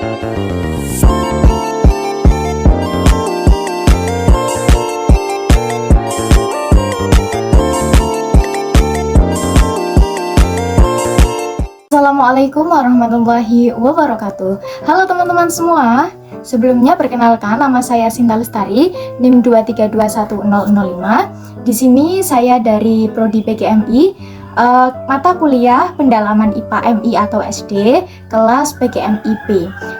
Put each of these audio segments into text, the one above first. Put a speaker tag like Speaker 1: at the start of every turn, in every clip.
Speaker 1: Assalamualaikum warahmatullahi wabarakatuh. Halo teman-teman semua. Sebelumnya perkenalkan, nama saya Sinta Lestari, NIM 2321005. Di sini saya dari Prodi PGMI, mata kuliah pendalaman IPA MI atau SD, kelas PGMIP.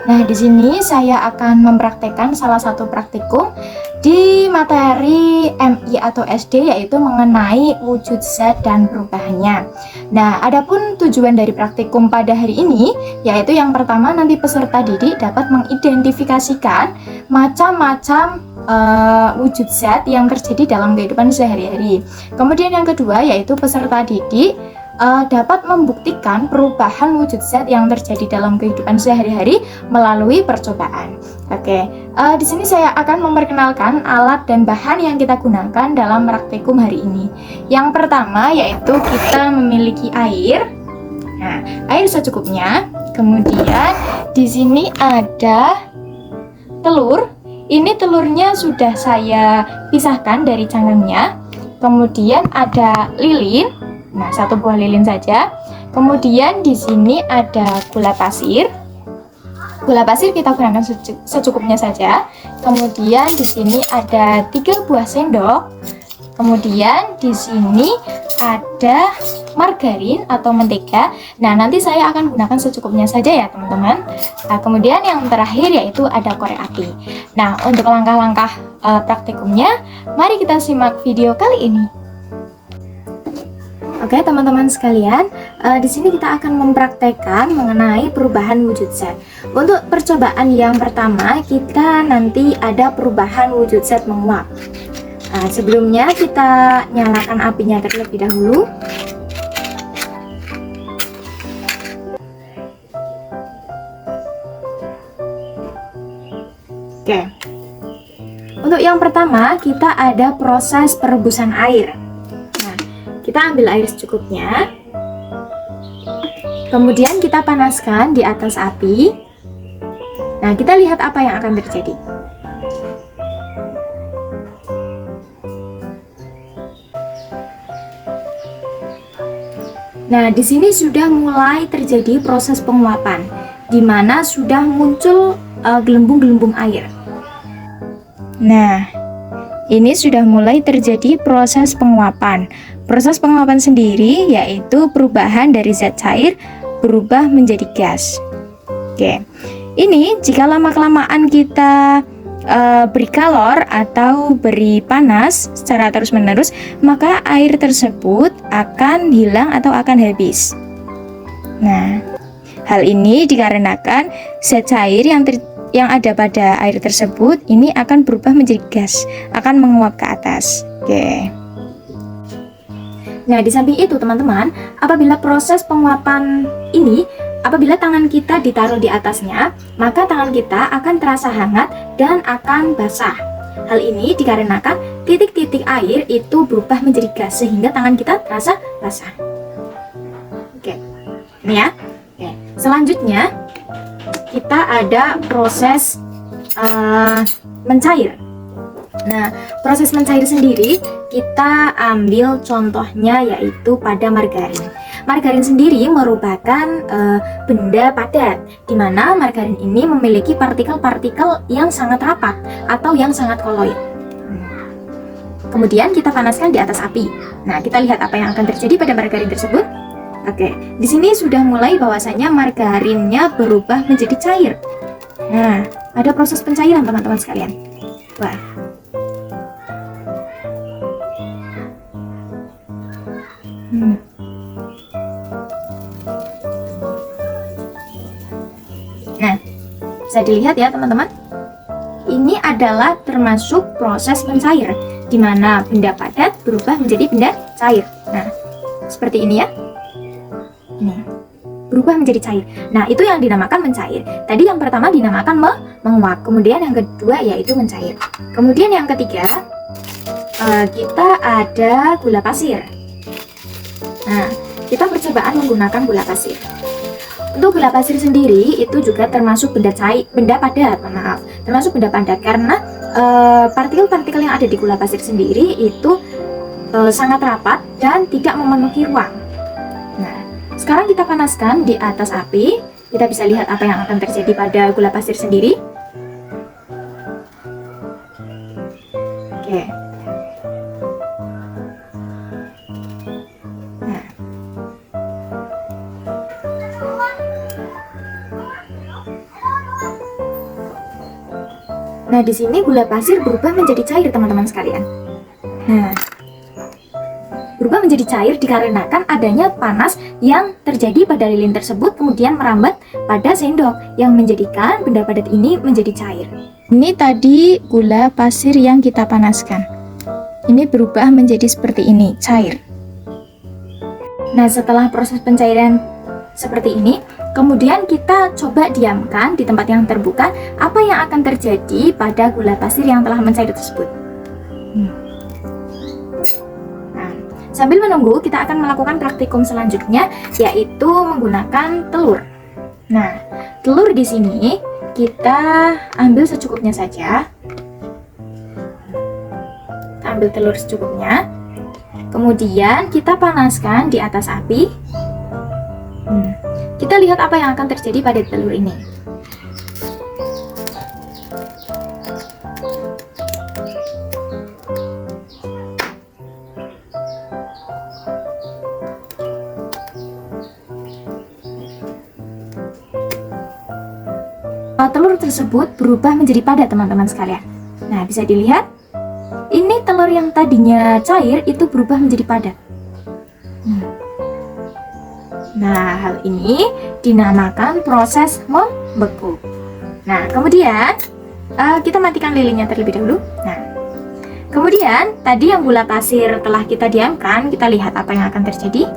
Speaker 1: Nah, di sini saya akan mempraktekkan salah satu praktikum di materi MI atau SD, yaitu mengenai wujud zat dan perubahannya. Nah, adapun tujuan dari praktikum pada hari ini, yaitu yang pertama, nanti peserta didik dapat mengidentifikasikan macam-macam wujud zat yang terjadi dalam kehidupan sehari-hari. Kemudian yang kedua, yaitu peserta didik dapat membuktikan perubahan wujud zat yang terjadi dalam kehidupan sehari-hari melalui percobaan. Oke, di sini saya akan memperkenalkan alat dan bahan yang kita gunakan dalam praktikum hari ini. Yang pertama yaitu kita memiliki air. Nah, air secukupnya. Kemudian di sini ada telur. Ini telurnya sudah saya pisahkan dari cangkangnya. Kemudian ada lilin. Nah, satu buah lilin saja. Kemudian di sini ada gula pasir. Gula pasir kita gunakan secukupnya saja. Kemudian di sini ada 3 buah sendok. Kemudian di sini ada margarin atau mentega. Nah, nanti saya akan gunakan secukupnya saja ya, teman-teman. Nah, kemudian yang terakhir yaitu ada korek api. Nah, untuk langkah-langkah praktikumnya, mari kita simak video kali ini. Oke, teman-teman sekalian, di sini kita akan mempraktekkan mengenai perubahan wujud zat. Untuk percobaan yang pertama, kita nanti ada perubahan wujud zat menguap. Nah, sebelumnya kita nyalakan apinya terlebih dahulu. Oke. Untuk yang pertama, kita ada proses perebusan air. Kita ambil air secukupnya, kemudian kita panaskan di atas api. Nah, kita lihat apa yang akan terjadi. Nah, di sini sudah mulai terjadi proses penguapan, di mana sudah muncul gelembung-gelembung air. Nah, ini sudah mulai terjadi proses penguapan. Proses penguapan sendiri yaitu perubahan dari zat cair berubah menjadi gas. Oke, ini jika lama-kelamaan kita beri kalor atau beri panas secara terus-menerus, maka air tersebut akan hilang atau akan habis. Nah, hal ini dikarenakan zat cair yang ada pada air tersebut ini akan berubah menjadi gas, akan menguap ke atas. Oke. Nah, di samping itu teman-teman, apabila proses penguapan ini, apabila tangan kita ditaruh di atasnya, maka tangan kita akan terasa hangat dan akan basah. Hal ini dikarenakan titik-titik air itu berubah menjadi gas sehingga tangan kita terasa basah. Oke, ini ya. Oke. Selanjutnya kita ada proses mencair. Nah, proses mencair sendiri kita ambil contohnya yaitu pada margarin. Margarin sendiri merupakan benda padat, di mana margarin ini memiliki partikel-partikel yang sangat rapat atau yang sangat koloid. Kemudian kita panaskan di atas api. Nah, kita lihat apa yang akan terjadi pada margarin tersebut. Oke, di sini sudah mulai bahwasanya margarinnya berubah menjadi cair. Nah, ada proses pencairan teman-teman sekalian. Wah. Nah, bisa dilihat ya teman-teman. Ini adalah termasuk proses mencair, di mana benda padat berubah menjadi benda cair. Nah, seperti ini ya. Nih, berubah menjadi cair. Nah, itu yang dinamakan mencair. Tadi yang pertama dinamakan menguap, kemudian yang kedua yaitu mencair. Kemudian yang ketiga, kita ada gula pasir. Nah, kita percobaan menggunakan gula pasir. Untuk gula pasir sendiri itu juga termasuk benda padat, maaf, termasuk benda padat karena partikel-partikel yang ada di gula pasir sendiri itu sangat rapat dan tidak memenuhi ruang. Nah, sekarang kita panaskan di atas api, kita bisa lihat apa yang akan terjadi pada gula pasir sendiri. Oke. Nah, di sini gula pasir berubah menjadi cair, teman-teman sekalian. Nah, berubah menjadi cair dikarenakan adanya panas yang terjadi pada lilin tersebut kemudian merambat pada sendok yang menjadikan benda padat ini menjadi cair. Ini tadi gula pasir yang kita panaskan. Ini berubah menjadi seperti ini, cair. Nah, setelah proses pencairan seperti ini, kemudian kita coba diamkan di tempat yang terbuka apa yang akan terjadi pada gula pasir yang telah mencair tersebut. Nah, sambil menunggu kita akan melakukan praktikum selanjutnya, yaitu menggunakan telur. Nah, telur di sini kita ambil secukupnya saja. Ambil telur secukupnya. Kemudian kita panaskan di atas api. Kita lihat apa yang akan terjadi pada telur ini. Telur tersebut berubah menjadi padat, teman-teman sekalian. Nah, bisa dilihat, ini telur yang tadinya cair itu berubah menjadi padat. Nah, hal ini dinamakan proses membeku. Nah, kemudian kita matikan lilinnya terlebih dahulu. Nah, kemudian tadi yang gula pasir telah kita diamkan, kita lihat apa yang akan terjadi.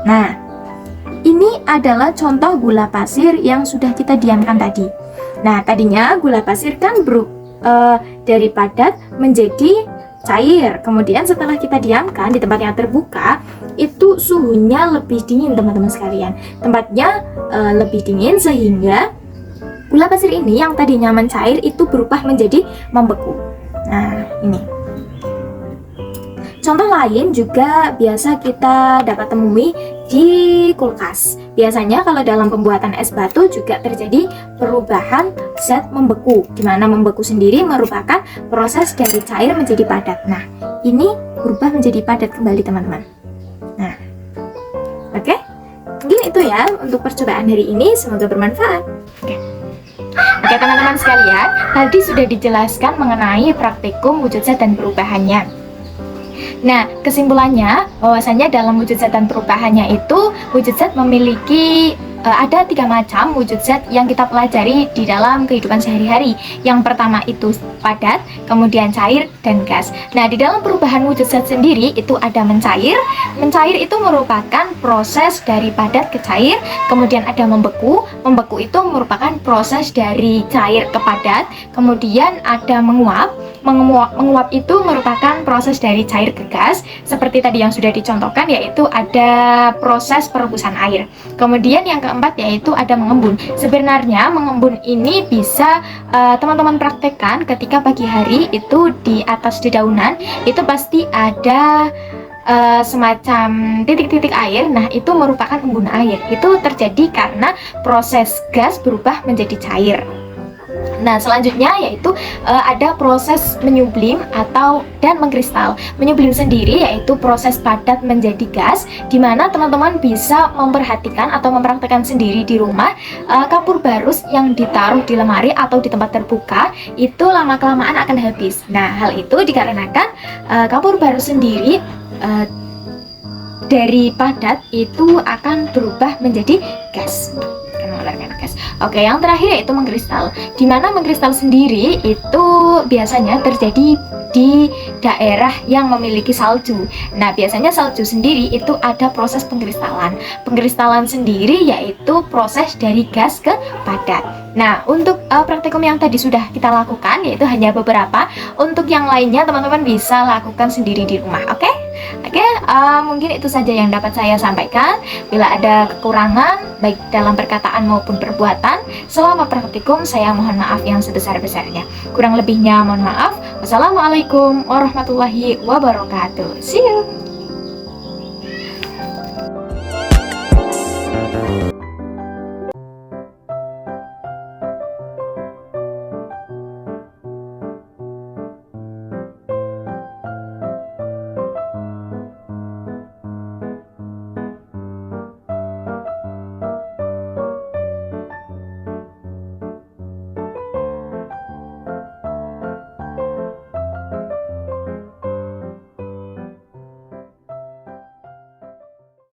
Speaker 1: Nah, ini adalah contoh gula pasir yang sudah kita diamkan tadi. Nah, tadinya gula pasir kan dari padat menjadi cair. Kemudian setelah kita diamkan di tempat yang terbuka, itu suhunya lebih dingin, teman-teman sekalian. Tempatnya lebih dingin sehingga gula pasir ini yang tadinya mencair itu berubah menjadi membeku. Nah, ini. Contoh lain juga biasa kita dapat temui di kulkas. Biasanya kalau dalam pembuatan es batu juga terjadi perubahan zat membeku, di mana membeku sendiri merupakan proses dari cair menjadi padat. Nah, ini berubah menjadi padat kembali, teman-teman. Nah, oke. Mungkin itu ya untuk percobaan hari ini, semoga bermanfaat. Oke, teman-teman sekalian, tadi sudah dijelaskan mengenai praktikum wujud zat dan perubahannya. Nah, kesimpulannya bahwasanya dalam wujud zat dan perubahannya itu wujud zat memiliki ada 3 macam wujud zat yang kita pelajari di dalam kehidupan sehari-hari. Yang pertama itu padat, kemudian cair, dan gas. Nah, di dalam perubahan wujud zat sendiri itu ada mencair. Mencair itu merupakan proses dari padat ke cair. Kemudian ada membeku. Membeku itu merupakan proses dari cair ke padat. Kemudian ada menguap. Menguap itu merupakan proses dari cair ke gas, seperti tadi yang sudah dicontohkan, yaitu ada proses perebusan air. Kemudian yang keempat yaitu ada mengembun. Sebenarnya mengembun ini bisa teman-teman praktekkan ketika pagi hari itu di atas dedaunan itu pasti ada semacam titik-titik air. Nah, itu merupakan embun air. Itu terjadi karena proses gas berubah menjadi cair. Nah, selanjutnya yaitu ada proses menyublim dan mengkristal. Menyublim sendiri yaitu proses padat menjadi gas, di mana teman-teman bisa memperhatikan atau mempraktekkan sendiri di rumah kapur barus yang ditaruh di lemari atau di tempat terbuka itu lama-kelamaan akan habis. Nah, hal itu dikarenakan kapur barus sendiri dari padat itu akan berubah menjadi gas. Oke, yang terakhir yaitu mengkristal. Di mana mengkristal sendiri itu biasanya terjadi di daerah yang memiliki salju. Nah, biasanya salju sendiri itu ada proses pengkristalan. Pengkristalan sendiri yaitu proses dari gas ke padat. Nah, untuk praktikum yang tadi sudah kita lakukan yaitu hanya beberapa. Untuk yang lainnya teman-teman bisa lakukan sendiri di rumah. Oke? Oke, mungkin itu saja yang dapat saya sampaikan. Bila ada kekurangan baik dalam perkataan maupun perbuatan selama praktikum, saya mohon maaf yang sebesar-besarnya. Kurang lebihnya mohon maaf. Wassalamualaikum warahmatullahi wabarakatuh. See you.